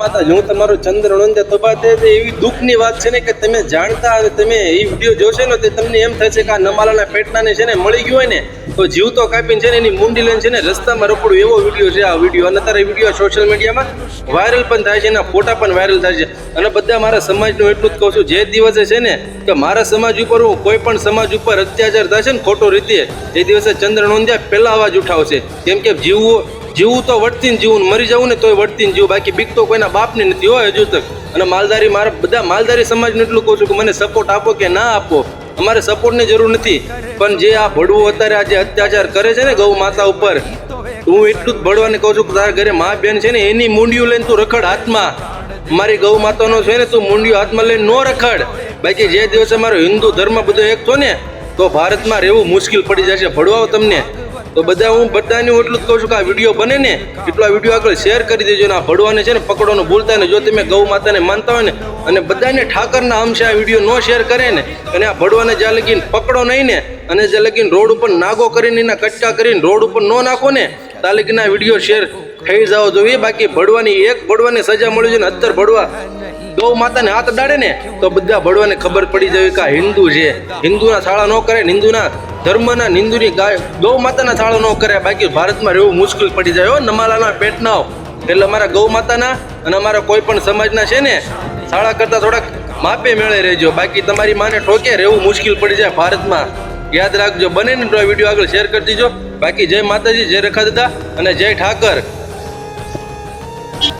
માતા હું તમારો ચંદ્ર નોંધ્યા તો બાદ એવી દુઃખની વાત છે ને કે તમે જાણતા અને તમે એ વિડીયો જોશો ને તો તમને એમ થશે કે આ નમાલાના પેટનાને છે ને મળી ગયું હોય ને તો જીવતો કાપીને છે ને એની મુંડી લઈને છે ને રસ્તામાં રખડું એવો વિડીયો છે આ વિડીયો. અને તારે વિડીયો સોશિયલ મીડિયામાં વાયરલ પણ થાય છે, એના ફોટા પણ વાયરલ થાય છે. અને બધા મારા સમાજનું એટલું જ કહું છું, જે દિવસે છે ને કે મારા સમાજ ઉપર હું કોઈ પણ સમાજ ઉપર અત્યાચાર થાય છે ને ખોટો રીતે, એ દિવસે ચંદ્ર નોંધ્યા પહેલા અવાજ ઉઠાવશે. કેમ કે જીવવું તો વળતી ને જીવું, મરી જવું ને તોય વળતી ને જીવું, બાકી બીક તો કોઈના બાપની નથી હોય હજુ તક. અને માલધારી મારા બધા માલધારી સમાજને એટલું કહું છું કે મને સપોર્ટ આપો કે ના આપો, અમારે સપોર્ટની જરૂર નથી. પણ જે આ ભડવું અત્યારે આજે અત્યાચાર કરે છે ને ગૌ માતા ઉપર, હું એટલું જ ભડવાને કહું છું કે તારા ઘરે મા બેન છે ને એની મૂંડિયું લઈને તું રખડ હાથમાં. મારી ગૌ માતાનો છે ને તું મૂંડિયું હાથમાં લઈને નો રખડ. બાકી જે દિવસે મારો હિન્દુ ધર્મ બધો એક થયો ને તો ભારતમાં રહેવું મુશ્કેલ પડી જશે. ભડવાઓ તમને તો બધા હું બધાને એટલું જ કહું છું કે આ વિડીયો બને ને એટલો આ વિડીયો આગળ શેર કરી દેજો ને આ ભડવાને છે ને પકડવાનું ભૂલતા ને. જો તમે ગૌ માતાને માનતા હોય ને અને બધાને ઠાકરના અંશે આ વિડીયો નો શેર કરે ને અને આ ભડવાને જ્યાં લગીને પકડો નહીં ને અને જ્યાં લગીને રોડ ઉપર નાગો કરીને એના કટકા કરીને રોડ ઉપર નો નાખો ને ત્યાં લગીને આ વિડીયો શેર થઈ જાવ જોઈએ. બાકી ભડવાની એક ભડવાને સજા મળી છે ને 17 ભડવા ગૌ માતાને હાથ અડાડે ને તો બધા ભડવાને ખબર પડી જાય કે આ હિન્દુ છે. હિન્દુના શાળા ન કરે, હિન્દુના ધર્મના હિન્દુની ગૌ માતાના શાળા ન કરે, બાકી ભારતમાં રહેવું મુશ્કેલ પડી જાય. નમાલાના પેટના એટલે અમારા ગૌ માતાના અને અમારા કોઈ પણ સમાજના છે ને શાળા કરતા થોડાક માપે મેળે રહેજો, બાકી તમારી માને ઠોકે રહેવું મુશ્કેલ પડી જાય ભારતમાં. યાદ રાખજો. બને ને તો આ વિડીયો આગળ શેર કરી દીજો. બાકી જય માતાજી, જય રખા દાદા અને જય ઠાકર.